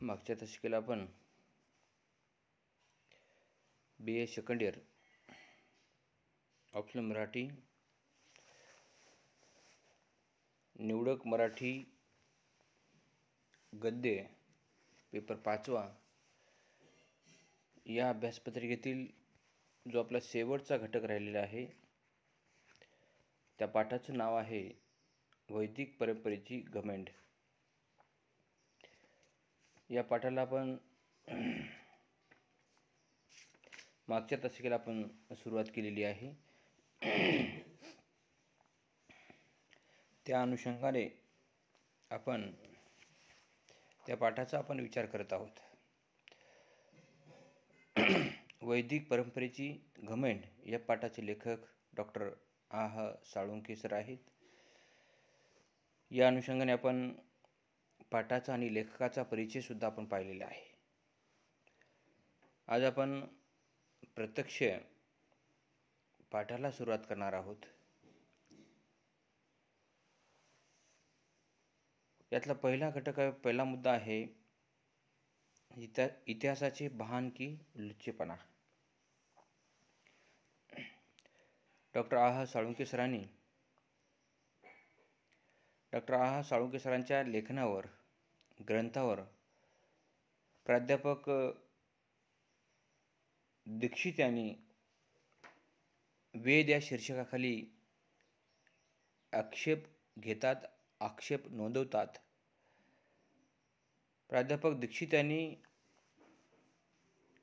मागच्या दशकेला आपण BA second year optional Marathi निवडक मराठी गद्य पेपर 5वा या अभ्यासपत्रिकेतील जो आपला शेवटचा घटक राहिलेला आहे त्या पाठाचं नाव आहे वैदिक परंपरेची घमेंड। या पाठाला आपण मागच्या दशकेला आपण सुरुवात केलेली आहे। त्या अनुषंगाने आपण त्या पाठाचा आपण विचार करत आहोत। वैदिक परंपरेची घमेंड या पाठाचे लेखक डॉक्टर आह साळुंखे सर आहेत। या अनुषंगाने आपण पाठाचा आणि लेखकाचा परिचय सुद्धा आपण पाहिलेला आहे। आज आपण प्रत्यक्ष पाठाला सुरुवात करणार आहोत। यातला पहिला घटक पहिला मुद्दा आहे इतिहासाचे भान की लुच्चेपणा। डॉक्टर आह साळुंखे सरांच्या लेखनावर ग्रंथावर प्राध्यापक दीक्षित यांनी वेद या शीर्षकाखाली आक्षेप नोंदवतात। प्राध्यापक दीक्षित यांनी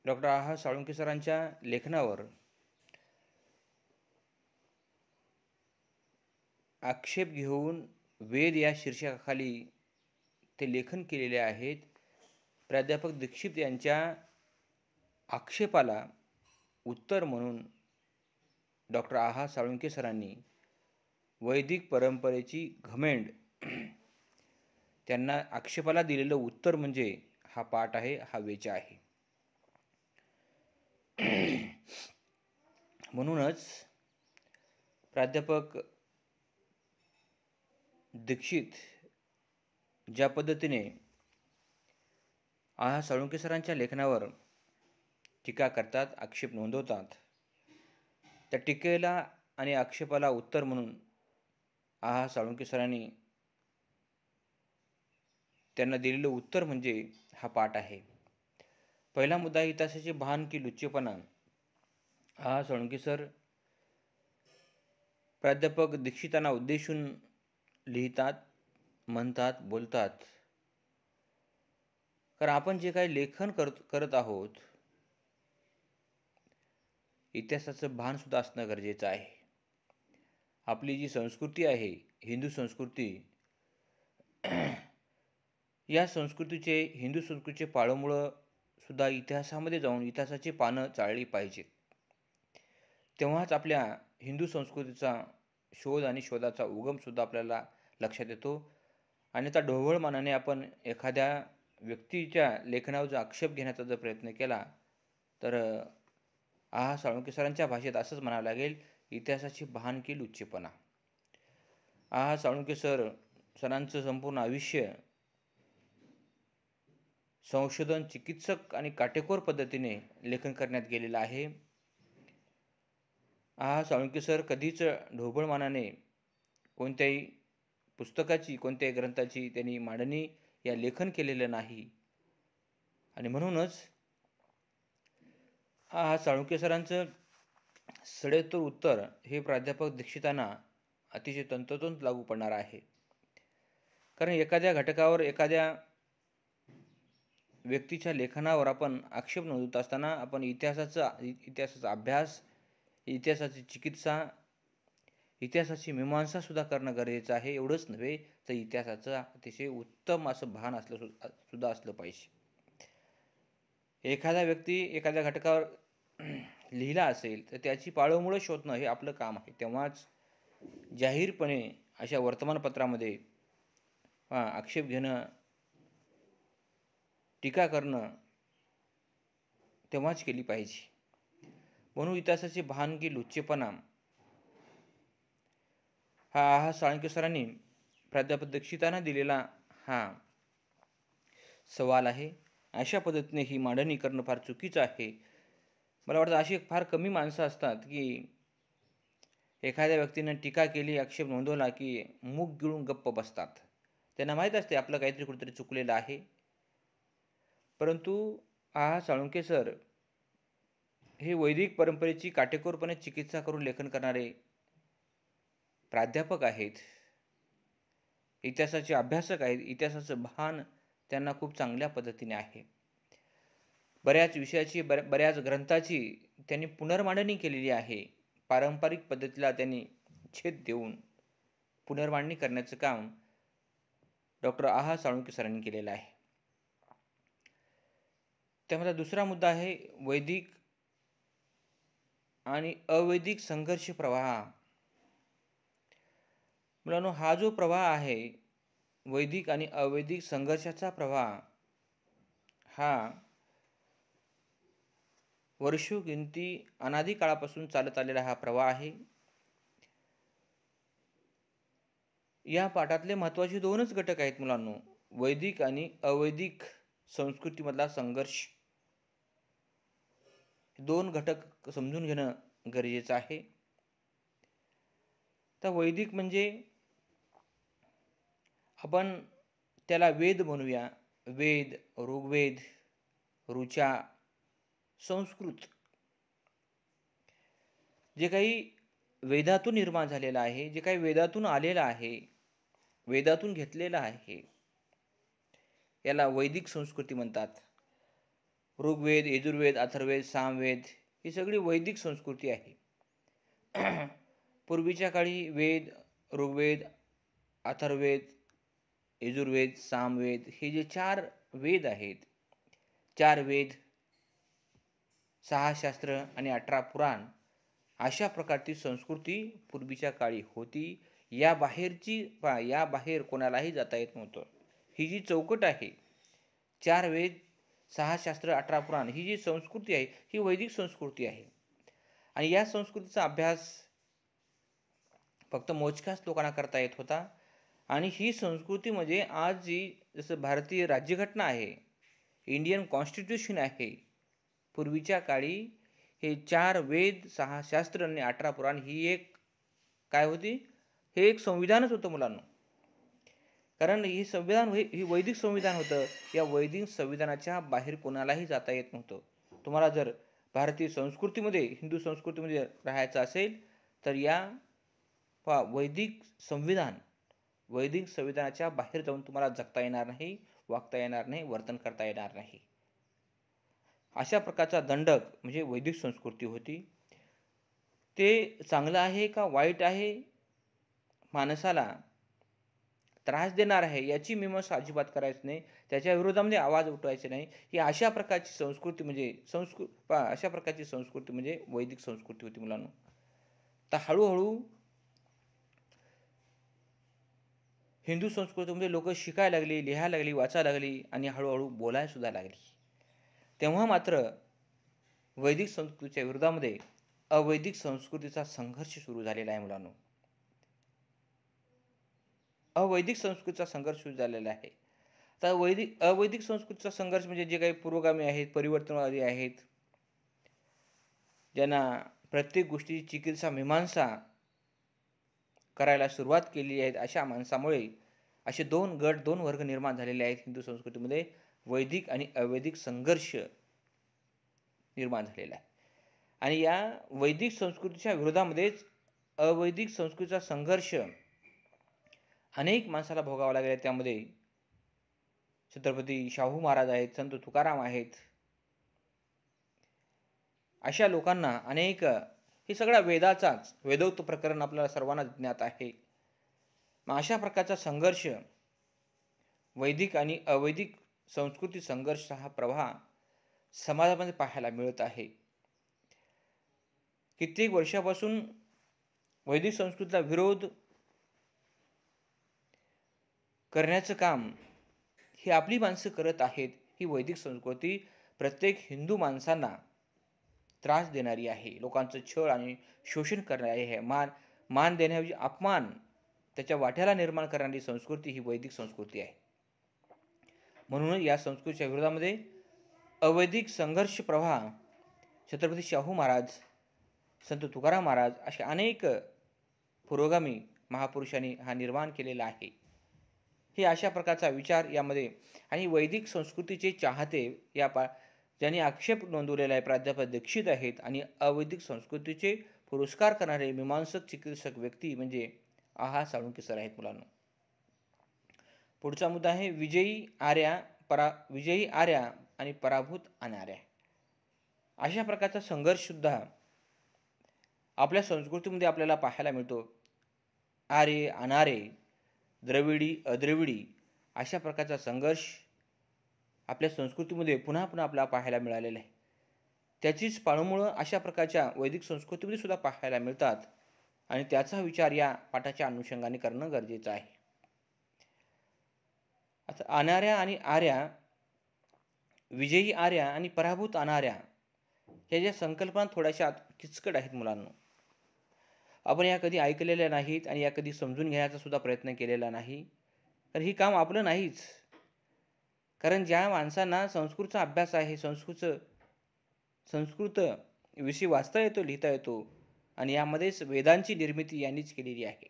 डॉक्टर आह साळुंखे सरांच्या लेखनावर आक्षेप घेऊन वेद या शीर्षकाखाली ते लेखन केलेले आहेत। प्राध्यापक दीक्षित यांच्या आक्षेपाला उत्तर म्हणून डॉक्टर आह साळुंखे सरांनी वैदिक परंपरेची घमेंड त्यांना आक्षेपाला दिलेलं उत्तर म्हणजे हा पाठ आहे, हा वेचा आहे। म्हणूनच प्राध्यापक दीक्षित ज्या पद्धतीने आह साळुंखे सरांच्या लेखनावर टीका करतात, आक्षेप नोंदवतात, त्या टीकेला आणि आक्षेपाला उत्तर म्हणून आह साळुंखे सरांनी त्यांना दिलेलं उत्तर म्हणजे हा पाठ आहे। पहिला मुद्दा इतिहासाचे भान की लुच्चेपणा। आह साळुंखे सर प्राध्यापक दीक्षितांना उद्देशून लिहितात, म्हणतात, बोलतात, कारण आपण जे काही लेखन करत आहोत इतिहासाचं भान सुद्धा असणं गरजेचं आहे। आपली जी संस्कृती आहे हिंदू संस्कृती, या हिंदू संस्कृतीचे पाळंमुळं सुद्धा इतिहासामध्ये जाऊन इतिहासाची पानं चाळली पाहिजेत। तेव्हाच आपल्या हिंदू संस्कृतीचा शोध आणि शोधाचा उगम सुद्धा आपल्याला लक्षात येतो। आणि त्या ढोबळमानाने आपण एखाद्या व्यक्तीच्या लेखनावर जर आक्षेप घेण्याचा जर प्रयत्न केला तर आह साळुंखे सरांच्या भाषेत असंच म्हणावं लागेल, इतिहासाची भान की लुच्चेपणा। आह साळुंखे सरांचं संपूर्ण आयुष्य संशोधन, चिकित्सक आणि काटेकोर पद्धतीने लेखन करण्यात गेलेलं आहे। आह साळुंखे सर कधीच ढोबळमानाने कोणत्याही पुस्तकाची, कोणत्याही ग्रंथाची त्यांनी मांडणी या लेखन केलेलं नाही। आणि म्हणूनच आह साळुंखे सरांचं सडेतोड उत्तर हे प्राध्यापक दीक्षितांना अतिशय तंतोतंत लागू पडणार आहे। कारण एखाद्या घटकावर, एखाद्या व्यक्तीच्या लेखनावर आपण आक्षेप नोंदवत असताना आपण इतिहासाचा अभ्यास, इतिहासाची चिकित्सा, इतिहासाची मीमांसा सुद्धा करणं गरजेचं आहे। एवढंच नव्हे तर इतिहासाचं अतिशय उत्तम असं भान सुद्धा असलं पाहिजे। एखादा व्यक्ती एखाद्या घटकावर लिहिला असेल तर त्याची पाळंमुळं शोधणं हे आपलं काम आहे। तेव्हाच जाहीरपणे अशा वर्तमानपत्रामध्ये आक्षेप घेणं, टीका करणं तेव्हाच केली पाहिजे। म्हणून इतिहासाचे भान की लुच्चेपणा हा आह साळुंखे सरांनी प्राध्यापक दीक्षितांना दिलेला हा सवाल आहे। अशा पद्धतीने ही मांडणी करणं फार चुकीचं आहे. मला वाटतं अशी फार कमी माणसं असतात, की एखाद्या व्यक्तीनं टीका केली, आक्षेप नोंदवला, की मूग गिळून गप्प बसतात. त्यांना माहीत असते आपलं काहीतरी कुठेतरी चुकलेलं आहे. परंतु साळुंखे सर हे वैदिक परंपरेची काटेकोरपणे चिकित्सा करून लेखन करणारे प्राध्यापक आहेत. इतिहासाचे अभ्यासक आहेत. इतिहासाचं भान त्यांना खूप चांगल्या पद्धतीने आहे. बऱ्याच विषयाची बऱ्याच ग्रंथाची त्यांनी पुनर्मांडणी केलेली आहे. पारंपरिक पद्धतीला त्यांनी छेद देऊन पुनर्मांडणी करण्याचं काम डॉक्टर साळुंखे सरांनी केलेलं आहे. त्यामध्ये दुसरा मुद्दा आहे वैदिक आणि अवैदिक संघर्ष प्रवाह. मुलांनो, हा जो प्रवाह आहे वैदिक आणि अवैदिक संघर्षाचा प्रवाह हा वर्षोगिंती अनादी काळापासून चालत आलेला हा प्रवाह आहे. या पाठातले महत्त्वाचे दोनच घटक आहेत मुलांनो, वैदिक आणि अवैदिक संस्कृतीमधला संघर्ष. दोन घटक समजून घेणं गरजेचं आहे. तर वैदिक म्हणजे आपण त्याला वेद म्हणूया. वेद, ऋग्वेद, ऋचा, संस्कृत, जे काही वेदातून निर्माण झालेलं आहे, जे काही वेदातून आलेलं आहे, वेदातून घेतलेलं आहे, याला वैदिक संस्कृती म्हणतात. ऋग्वेद, यजुर्वेद, अथर्ववेद, सामवेद ही सगळी वैदिक संस्कृती आहे. पूर्वीच्या काळी वेद, ऋग्वेद, अथर्ववेद, यजुर्वेद, सामवेद हे जे 4 वेद आहेत, 4 वेद, 6 शास्त्र आणि 18 पुराण, अशा प्रकारची संस्कृती पूर्वीच्या काळी होती. या बाहेर कोणालाही जाता येत नव्हतं. ही जी चौकट आहे, 4 वेद, 6 शास्त्र, 18 पुराण, ही जी संस्कृती आहे ही वैदिक संस्कृती आहे. आणि या संस्कृतीचा अभ्यास फक्त मोजक्याच लोकांना करता येत होता. आणि ही संस्कृती म्हणजे आज जी जसं भारतीय राज्यघटना आहे, इंडियन कॉन्स्टिट्यूशन आहे, पूर्वीच्या काळी हे 4 वेद, 6 शास्त्र आणि 18 पुराण ही एक काय होती? हे एक संविधानच होतं मुलांनो. कारण ही संविधान ही वैदिक संविधान होतं. या वैदिक संविधानाच्या बाहेर कोणालाही जाता येत नव्हतं. तुम्हाला जर भारतीय संस्कृतीमध्ये, हिंदू संस्कृतीमध्ये राहायचं असेल तर या वैदिक संविधानाच्या बाहेर जाऊन तुम्हाला जगता येणार नाही, वागता येणार नाही, वर्तन करता येणार नाही. अशा प्रकारचा दंडक म्हणजे वैदिक संस्कृती होती. ते चांगलं आहे का वाईट आहे, माणसाला त्रास देणार आहे याची मीमांसा अजिबात करायची नाही, त्याच्या विरोधामध्ये आवाज उठवायचे नाही. ही अशा प्रकारची संस्कृती म्हणजे वैदिक संस्कृती होती मुलांनो. तर हळूहळू हिंदू संस्कृतीमध्ये लोक शिकायला लागली, लिहायला लागली, वाचायला लागली आणि हळूहळू बोलायला सुद्धा लागली. तेव्हा मात्र वैदिक संस्कृतीच्या विरोधामध्ये अवैदिक संस्कृतीचा संघर्ष सुरू झालेला आहे मुलांनो. अवैदिक संस्कृतीचा संघर्ष सुरू झालेला आहे. तर अवैदिक संस्कृतीचा संघर्ष म्हणजे जे काही पुरोगामी आहेत, परिवर्तनवादी आहेत, ज्यांना प्रत्येक गोष्टीची चिकित्सा मीमांसा करायला सुरुवात केली आहे, अशा माणसामुळे असे 2 गट, 2 वर्ग निर्माण झालेले आहेत हिंदू संस्कृतीमध्ये. वैदिक आणि अवैदिक संघर्ष निर्माण झालेला आहे. आणि या वैदिक संस्कृतीच्या विरोधामध्येच अवैदिक संस्कृतीचा संघर्ष अनेक माणसाला भोगावा लागला. त्यामध्ये छत्रपती शाहू महाराज आहेत, संत तुकाराम आहेत. अशा लोकांना अनेक हे सगळा वेदोक्त प्रकरण आपल्याला सर्वांना ज्ञात आहे. मग अशा प्रकारचा संघर्ष, वैदिक आणि अवैदिक संस्कृती संघर्ष हा प्रवाह समाजामध्ये पाहायला मिळत आहे. कित्येक वर्षापासून वैदिक संस्कृतीला विरोध करण्याचं काम ही आपली माणसं करत आहेत. ही वैदिक संस्कृती प्रत्येक हिंदू माणसांना त्रास देणारी आहे, लोकांचं छळ आणि शोषण करणारी आहे, मान देण्याऐवजी अपमान त्याच्या वाट्याला निर्माण करणारी संस्कृती ही वैदिक संस्कृती आहे. म्हणून या संस्कृतीच्या विरोधामध्ये अवैदिक संघर्ष प्रवाह छत्रपती शाहू महाराज, संत तुकाराम महाराज अशा अनेक पुरोगामी महापुरुषांनी हा निर्माण केलेला आहे. हे अशा प्रकारचा विचार यामध्ये आणि वैदिक संस्कृतीचे चाहते ज्यांनी आक्षेप नोंदवलेला आहे प्राध्यापक दीक्षित आहेत आणि अवैदिक संस्कृतीचे पुरस्कार करणारे मीमांसक चिकित्सक व्यक्ती म्हणजे आहा साळुंके सर आहेत मुलांना. पुढचा मुद्दा आहे विजयी आर्या आणि पराभूत अनार्या. अशा प्रकारचा संघर्ष सुद्धा आपल्या संस्कृतीमध्ये आपल्याला पाहायला मिळतो. आर्य अनार्य, द्रविडी अद्रविडी अशा प्रकारचा संघर्ष आपल्या संस्कृतीमध्ये पुन्हा पुन्हा आपल्याला पाहायला मिळालेला आहे. त्याचीच पाळंमुळं अशा प्रकारच्या वैदिक संस्कृतीमध्ये सुद्धा पाहायला मिळतात आणि त्याचा विचार या पाठाच्या अनुषंगाने करणं गरजेचं आहे. आता अनार्या आणि आर्या, विजयी आर्या आणि पराभूत अनार्या ह्या ज्या संकल्पना थोड्याशा किचकट आहेत मुलांना. आपण या कधी ऐकलेल्या नाहीत आणि या कधी समजून घेण्याचा सुद्धा प्रयत्न केलेला नाही. तर ही काम आपलं नाहीच. कारण ज्या माणसांना संस्कृतचा अभ्यास आहे, संस्कृत विषय वाचता येतो, लिहिता येतो आणि यामध्येच वेदांची निर्मिती यांनीच केलेली आहे.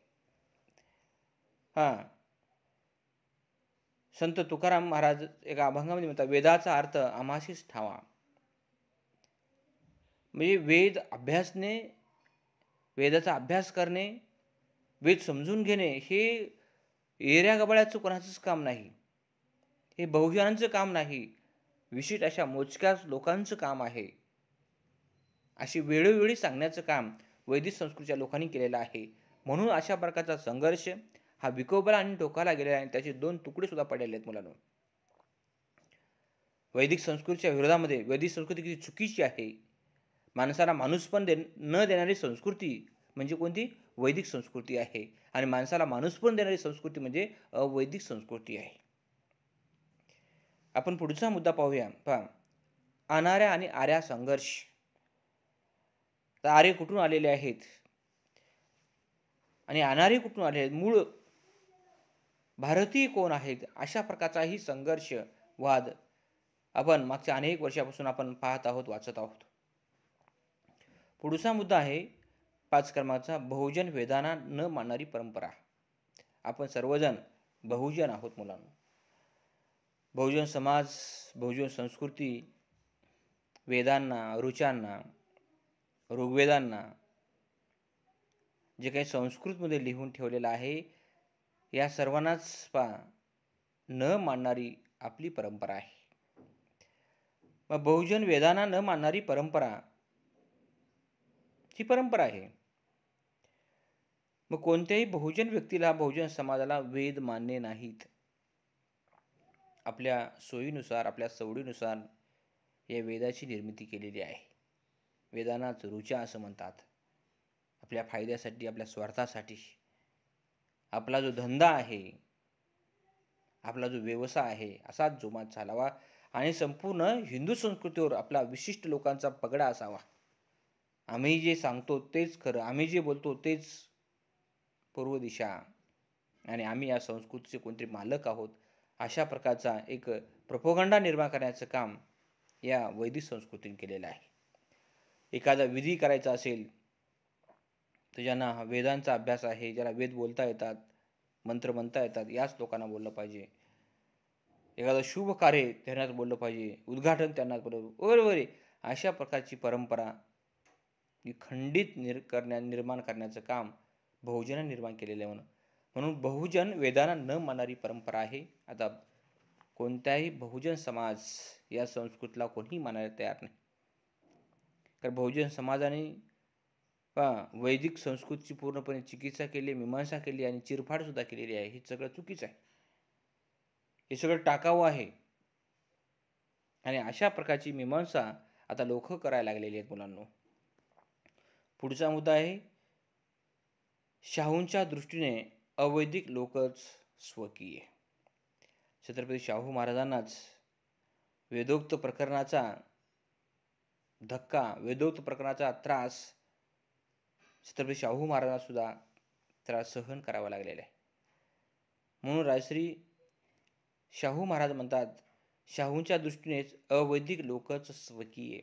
संत तुकाराम महाराज एका अभंगामध्ये म्हणतात, वेदाचा अर्थ आम्हाशीच ठावा. म्हणजे वेद अभ्यासने, वेदाचा अभ्यास करणे, वेद समजून घेणे हे एऱ्या गबाळ्याचं कोणाचंच काम नाही. हे बहुजनांचं काम नाही. विशिष्ट अशा मोजक्याच लोकांचं काम आहे. अशी वेळोवेळी सांगण्याचं काम वैदिक संस्कृतीच्या लोकांनी केलेलं आहे. म्हणून अशा प्रकारचा संघर्ष हा विकोबाला आणि टोकाला गेलेला आहे. त्याचे 2 तुकडे सुद्धा पडलेले आहेत मुलांनो. वैदिक संस्कृतीच्या विरोधामध्ये वैदिक संस्कृती किती चुकीची आहे. माणसाला माणूसपण न देणारी संस्कृती म्हणजे कोणती? वैदिक संस्कृती आहे. आणि माणसाला माणूसपण देणारी संस्कृती म्हणजे अवैदिक संस्कृती आहे. आपण पुढचा मुद्दा पाहूया. पहा, अनार्या आणि आर्या संघर्ष. तर आर्य कुठून आलेले आहेत आणि अनार्य कुठून आले आहेत, मूळ भारतीय कोण आहेत, अशा प्रकारचाही संघर्ष, वाद आपण मागच्या अनेक वर्षापासून आपण पाहत आहोत, वाचत आहोत. पुढचा मुद्दा आहे 5 क्रमांकाचा, बहुजन वेदांना न मानणारी परंपरा. आपण सर्वजण बहुजन आहोत मुलांना. बहुजन समाज, बहुजन संस्कृती, वेदांना, ऋचांना, ऋग्वेदांना जे काही संस्कृतमध्ये लिहून ठेवलेलं आहे या सर्वांनाच न मानणारी आपली परंपरा आहे. मग बहुजन वेदांना न मानणारी परंपरा ही परंपरा आहे. मग कोणत्याही बहुजन व्यक्तीला, बहुजन समाजाला वेद मान्य नाहीत. आपल्या सोयीनुसार, आपल्या सवडीनुसार या वेदाची निर्मिती केलेली आहे. वेदांनाच ऋचा असं म्हणतात. आपल्या फायद्यासाठी, आपल्या स्वार्थासाठी, आपला जो धंदा आहे, आपला जो व्यवसाय आहे असाच जोमात चालावा आणि संपूर्ण हिंदू संस्कृतीवर आपला विशिष्ट लोकांचा पगडा असावा. आम्ही जे सांगतो तेच खरं, आम्ही जे बोलतो तेच पूर्व दिशा आणि आम्ही या संस्कृतीचे कोणतरी मालक आहोत, अशा प्रकारचा एक प्रोपोगंडा निर्माण करण्याचं काम या वैदिक संस्कृतीने केलेलं आहे. एखादा विधी करायचा असेल तर ज्यांना वेदांचा अभ्यास आहे, ज्याला वेद बोलता येतात, मंत्र म्हणता येतात, याच लोकांना बोललं पाहिजे. एखादं शुभ कार्य त्यांनाच बोललं पाहिजे, उद्घाटन त्यांनाच बोललं वगैरे. अशा प्रकारची परंपरा ही खंडित निर्माण करण्याचं काम बहुजनांनी निर्माण केलेलं आहे. म्हणून बहुजन वेदांना न मानणारी परंपरा आहे. आता कोणत्याही बहुजन समाज या संस्कृतीला कोणीही मानायला तयार नाही. कारण बहुजन समाजाने वैदिक संस्कृतीची पूर्णपणे चिकित्सा केली, मीमांसा केली आणि चिरफाड सुद्धा केलेली आहे. हे सगळं चुकीचं आहे. हे सगळं टाकावं आहे. आणि अशा प्रकारची मीमांसा आता लोक करायला लागलेली आहेत मुलांनो. पुढचा मुद्दा आहे शाहूंच्या दृष्टीने अवैदिक लोकच स्वकीय. छत्रपती शाहू महाराजांनाच वेदोक्त प्रकरणाचा धक्का, वेदोक्त प्रकरणाचा त्रास छत्रपती शाहू महाराजांना सुद्धा त्रास सहन करावा लागलेला आहे. म्हणून राजश्री शाहू महाराज म्हणतात, शाहूंच्या दृष्टीनेच अवैदिक लोकच स्वकीय,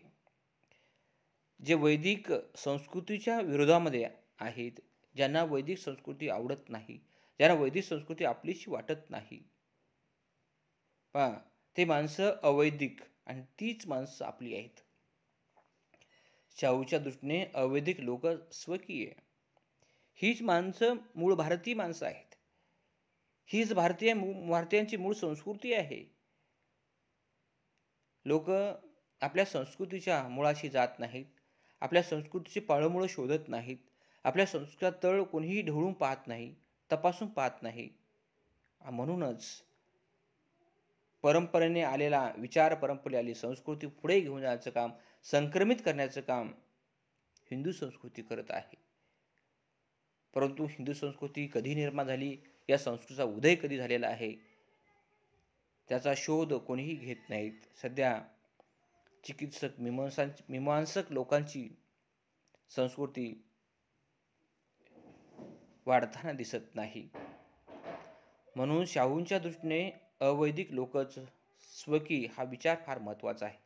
जे वैदिक संस्कृतीच्या विरोधामध्ये आहेत, ज्यांना वैदिक संस्कृती आवडत नाही, ज्यांना वैदिक संस्कृती आपलीशी वाटत नाही, पहा ते माणसं अवैदिक आणि तीच माणसं आपली आहेत. शाहूच्या दृष्टीने अवैदिक लोक स्वकीय, हीच माणसं मूळ भारतीय माणसं आहेत. हीच भारतीयांची मूळ संस्कृती आहे. लोक आपल्या संस्कृतीच्या मुळाशी जात नाहीत, आपल्या संस्कृतीची पाळंमुळं शोधत नाहीत, आपल्या संस्कृतीचा तळ कोणीही ढवळून पाहत नाही, तपासून पाहत नाही. म्हणूनच परंपरेने आलेला विचार, परंपरेने आलेली संस्कृती पुढे घेऊन जाण्याचं काम, संक्रमित करण्याचं काम हिंदू संस्कृती करत आहे. परंतु हिंदू संस्कृती कधी निर्माण झाली, या संस्कृतीचा उदय कधी झालेला आहे, त्याचा शोध कोणीही घेत नाहीत. सध्या चिकित्सक, मीमांसक लोकांची संस्कृती वाढताना दिसत नाही. म्हणून शाहूंच्या दृष्टीने अवैदिक लोकच स्वकीय हा विचार फार महत्त्वाचा आहे.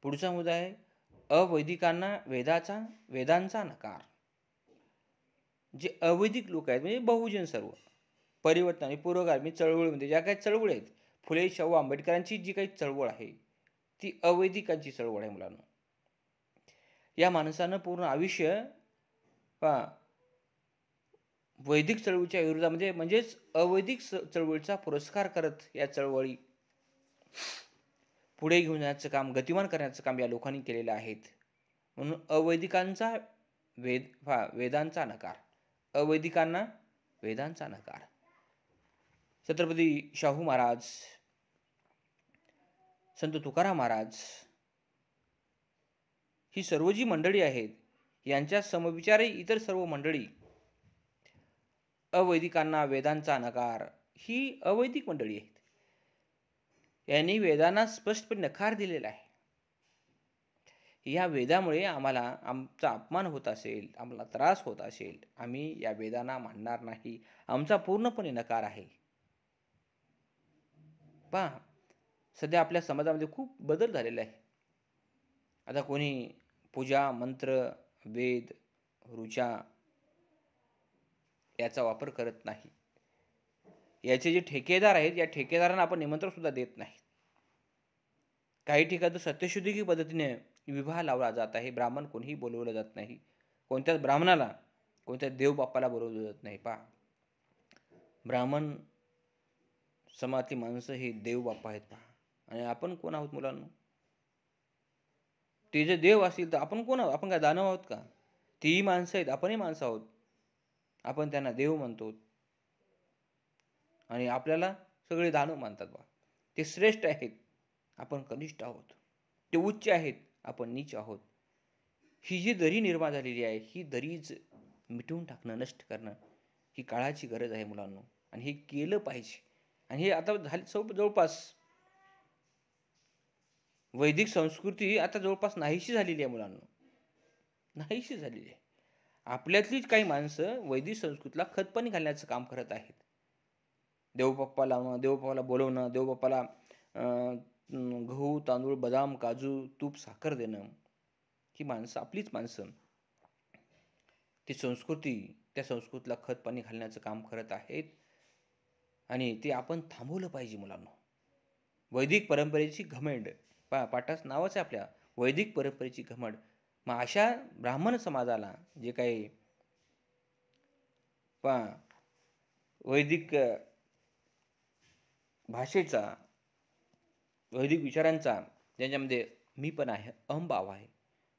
पुढचा मुद्दा आहे अवैदिकांना वेदांचा नकार. जे अवैदिक लोक आहेत म्हणजे बहुजन, सर्व परिवर्तन आणि पुरोगामी चळवळीमध्ये ज्या काही चळवळी आहेत, फुले शाहू आंबेडकरांची जी काही चळवळ आहे ती अवैदिकांची चळवळ आहे. मुलांनो, या माणसानं पूर्ण आयुष्य वैदिक चळवळीच्या विरोधामध्ये म्हणजेच अवैदिक चळवळीचा पुरस्कार करत या चळवळी पुढे घेऊन जाण्याचं काम, गतिमान करण्याचं काम या लोकांनी केलेलं आहे. म्हणून अवैदिकांचा वेदांचा नकार, अवैदिकांना वेदांचा नकार. छत्रपती शाहू महाराज, संत तुकाराम महाराज, ही सर्व जी मंडळी आहेत, यांच्या समविचारी इतर सर्व मंडळी अवैदिकांना वेदांचा नकार, ही अवैदिक मंडळी आहेत. यांनी वेदांना स्पष्टपणे नकार दिलेला आहे. या वेदामुळे आम्हाला आमचा अपमान होत असेल, आम्हाला त्रास होत असेल, आम्ही या वेदांना मानणार नाही, आमचा पूर्णपणे नकार आहे. पहा, सध्या आपल्या समाजामध्ये खूप बदल झालेला आहे. आता कोणी पूजा, मंत्र, वेद, ऋचा याचा वापर करत नाही. याचे जे ठेकेदार आहेत, या ठेकेदारांना आपण निमंत्रण सुद्धा देत नाही. काही ठिकाणी तर सत्यशुद्धी पद्धतीने विवाह लावला जात आहे. ब्राह्मण कोणीही बोलवलं जात नाही. कोणत्याच ब्राह्मणाला, कोणत्या देवबापाला बोलवलं जात नाही. पहा, ब्राह्मण समाजातली माणसं हे देवबापा आहेत. पहा, आणि आपण कोण आहोत मुलांना? ते जे देव असतील तर आपण कोण आहोत? आपण काय दानव आहोत का? तीही माणसं आहेत, आपणही माणसं आहोत. आपण त्यांना देव म्हणतो आणि आपल्याला सगळे दानव मानतात. बा, ते श्रेष्ठ आहेत, आपण कनिष्ठ आहोत. ते उच्च आहेत, आपण नीच आहोत. ही जी दरी निर्माण झालेली आहे, ही दरीच मिटवून टाकणं, नष्ट करणं ही काळाची गरज आहे मुलांनो, आणि हे केलं पाहिजे. आणि हे आता जवळपास वैदिक संस्कृती आता जवळपास नाहीशी झालेली आहे मुलांनो, नाहीशी झालेली आहे. आपल्यातलीच काही माणसं वैदिक संस्कृतीला खतपाणी घालण्याचं काम करत आहेत. देवबाप्पाला बोलवणं, देवबाप्पाला गहू, तांदूळ, बदाम, काजू, तूप, साखर देणं, ही माणसं आपलीच माणसं ती संस्कृती, त्या संस्कृतीला खतपाणी घालण्याचं काम करत आहेत. आणि ते आपण थांबवलं पाहिजे मुलांनो. वैदिक परंपरेची घमंड, पाठाच नावच आहे आपल्या, वैदिक परंपरेची घमंड. मग अशा ब्राह्मण समाजाला जे काही वैदिक भाषेचा, वैदिक विचारांचा ज्यांच्यामध्ये मी पण आहे, अहंभाव आहे,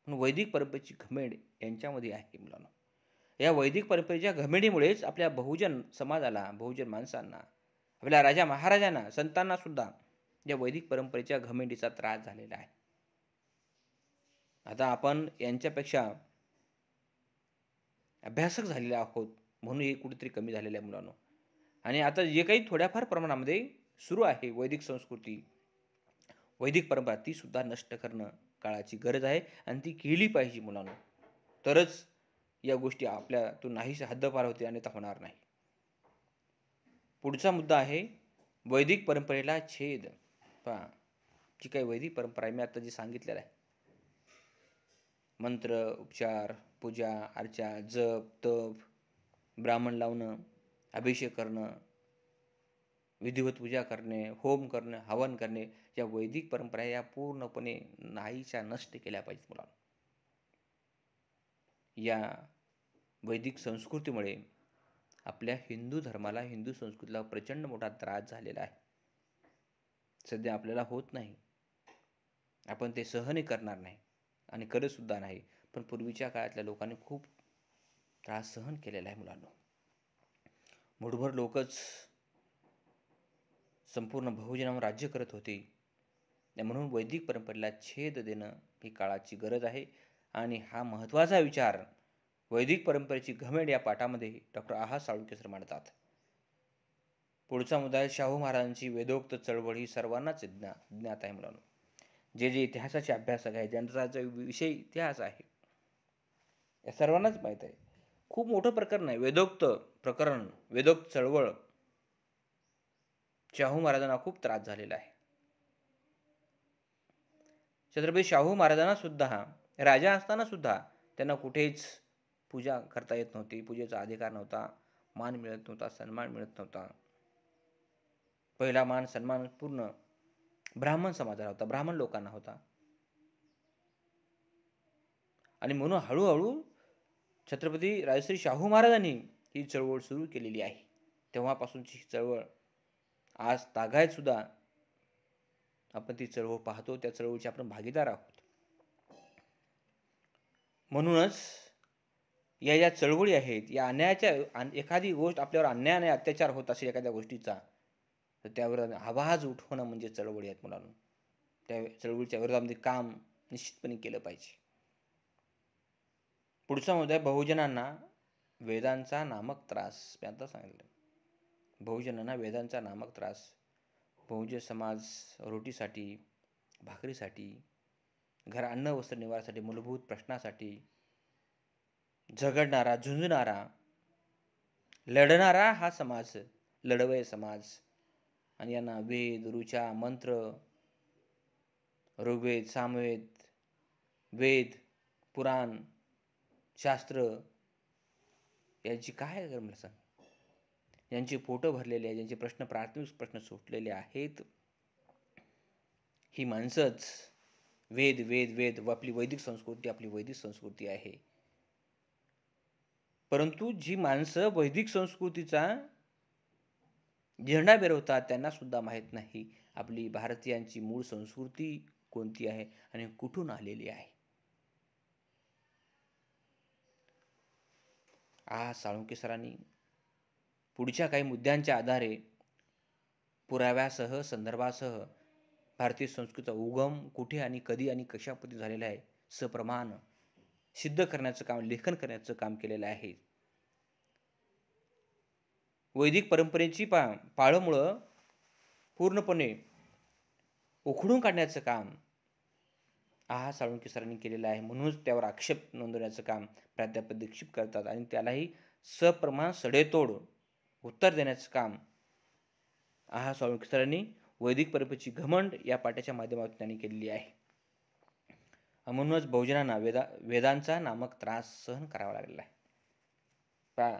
म्हणून वैदिक परंपरेची घमेंड यांच्यामध्ये आहे मुलांना. या वैदिक परंपरेच्या घमेंडीमुळेच आपल्या बहुजन समाजाला, बहुजन माणसांना, आपल्या राजा महाराजांना, संतांना सुद्धा या वैदिक परंपरेच्या घमेंडीचा त्रास झालेला आहे. आता आपण यांच्यापेक्षा अभ्यासक झालेले आहोत, म्हणून हे कुठेतरी कमी झालेलं आहे मुलांनो. आणि आता जे काही थोड्याफार प्रमाणामध्ये सुरू आहे वैदिक संस्कृती, वैदिक परंपरा, ती सुद्धा नष्ट करणं काळाची गरज आहे आणि ती केली पाहिजे मुलांनो. तरच या गोष्टी आपल्यातून नाहीशी हद्दपार होते, अन्यथा होणार नाही. पुढचा मुद्दा आहे वैदिक परंपरेला छेद. पहा, जी काही वैदिक परंपरा आहे, मी आता जे सांगितलेलं आहे, मंत्र, उपचार, पूजा अर्चा, जप, तप, ब्राह्मण लावणं, अभिषेक करणं, विधिवत पूजा करणे, होम करणे, हवन करणे, या वैदिक परंपरा या पूर्णपणे नाहीच्या नष्ट केल्या पाहिजेत मुलांना. या वैदिक संस्कृतीमुळे आपल्या हिंदू धर्माला, हिंदू संस्कृतीला प्रचंड मोठा त्रास झालेला आहे. सध्या आपल्याला होत नाही, आपण ते सहनही करणार नाही आणि करत सुद्धा नाही, पण पूर्वीच्या काळातल्या लोकांनी खूप त्रास सहन केलेला आहे मुलांना. मुठभर लोकच संपूर्ण बहुजनावर राज्य करत होते. म्हणून वैदिक परंपरेला छेद देणं ही काळाची गरज आहे. आणि हा महत्त्वाचा विचार वैदिक परंपरेची घमेंड या पाठामध्ये डॉक्टर आहा साळुंखे सर मांडतात. पुढचा मुद्दा आहे शाहू महाराजांची वेदोक्त चळवळ ही सर्वांनाच ज्ञात आहे मुलांनो. जे जे इतिहासाचे अभ्यासक आहे, ज्यांचा विषय इतिहास आहे, या सर्वांनाच माहीत आहे. खूप मोठं प्रकरण आहे वेदोक्त प्रकरण, वेदोक्त चळवळ. शाहू महाराजांना खूप त्रास झालेला आहे. छत्रपती शाहू महाराजांना सुद्धा, राजा असताना सुद्धा त्यांना कुठेच पूजा करता येत नव्हती, पूजेचा अधिकार नव्हता, मान मिळत नव्हता, सन्मान मिळत नव्हता. पहिला मान सन्मान पूर्ण ब्राह्मण समाजाला होता, ब्राह्मण लोकांना होता. आणि म्हणून हळूहळू छत्रपती राजश्री शाहू महाराजांनी ही चळवळ सुरू केलेली आहे. तेव्हापासूनची ही चळवळ आज तागायत सुद्धा आपण ती चळवळ पाहतो, त्या चळवळीचे आपण भागीदार आहोत. म्हणूनच या ज्या चळवळी आहेत, या अन्यायाच्या, एखादी गोष्ट आपल्यावर अन्याय आणि अत्याचार होत असेल एखाद्या गोष्टीचा, तर त्यावर आवाज उठवणं म्हणजे चळवळी आहेत मुलांनो. त्या चळवळीच्या विरोधामध्ये काम निश्चितपणे केलं पाहिजे. पुढचा मुद्दा आहे बहुजनांना वेदांचा नामक त्रास. मी आता सांगितलं, बहुजनांना वेदांचा नामक त्रास. बहुजन समाज रोटीसाठी, भाकरीसाठी, घर, अन्न, वस्त्र, निवारासाठी, मूलभूत प्रश्नासाठी झगडणारा, झुंजणारा, लढणारा हा समाज, लढवय समाज. आणि यांना वेद, ऋचा, मंत्र, ऋग्वेद, सामवेद, वेद, पुराण, शास्त्र यांची काय गरज सांग. ज्यांची पोटं भरलेली आहे, ज्यांचे प्रश्न, प्राथमिक प्रश्न सुटलेले आहेत, ही माणसंच वेद वेद वेद आपली वैदिक संस्कृती, आपली वैदिक संस्कृती आहे. परंतु जी माणसं वैदिक संस्कृतीचा झेंडा मिरवतात, त्यांना सुद्धा माहीत नाही आपली भारतीयांची मूळ संस्कृती कोणती आहे आणि कुठून आलेली आहे. साळुंखे सरांनी पुढच्या काही मुद्द्यांच्या आधारे पुराव्यासह, संदर्भासह भारतीय संस्कृतीचा उगम कुठे आणि कधी आणि कशा पद्धती झालेला आहे सप्रमाण सिद्ध करण्याचं काम, लेखन करण्याचं काम केलेलं आहे. वैदिक परंपरेची पाळंमुळं पूर्णपणे उखडून काढण्याचं काम साळुंखे सरांनी केलेलं आहे. म्हणूनच त्यावर आक्षेप नोंदवण्याचं काम प्राध्यापक दीक्षित करतात आणि त्यालाही सप्रमाण सडेतोड उत्तर देण्याचं काम साळुंखे सरांनी वैदिक परंपरेची घमंड या पाठाच्या माध्यमातून त्यांनी केलेली आहे. म्हणूनच बहुजनांना वेदांचा नामक त्रास सहन करावा लागलेला आहे.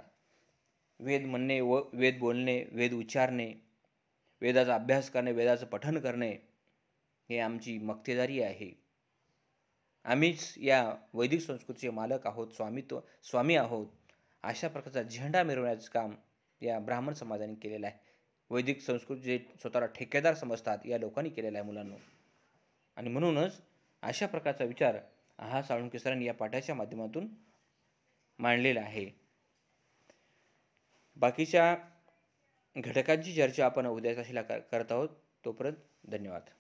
वेद म्हणणे, वेद बोलणे, वेद उच्चारणे, वेदाचा अभ्यास करणे, वेदाचं पठण करणे हे आमची मक्तेदारी आहे. आम्हीच या वैदिक संस्कृतीचे मालक आहोत, स्वामी आहोत. अशा प्रकारचा झेंडा मिरवण्याचं काम या ब्राह्मण समाजाने केलेलं आहे. वैदिक संस्कृती जे स्वतःला ठेकेदार समजतात या लोकांनी केलेला आहे मुलांनो. आणि म्हणूनच अशा प्रकारचा विचार साळुंखे सरांनी या पाठाच्या माध्यमातून मांडलेला आहे. बाकीच्या घटकांची चर्चा आपण उद्याच्या करत आहोत. तोपर्यंत धन्यवाद.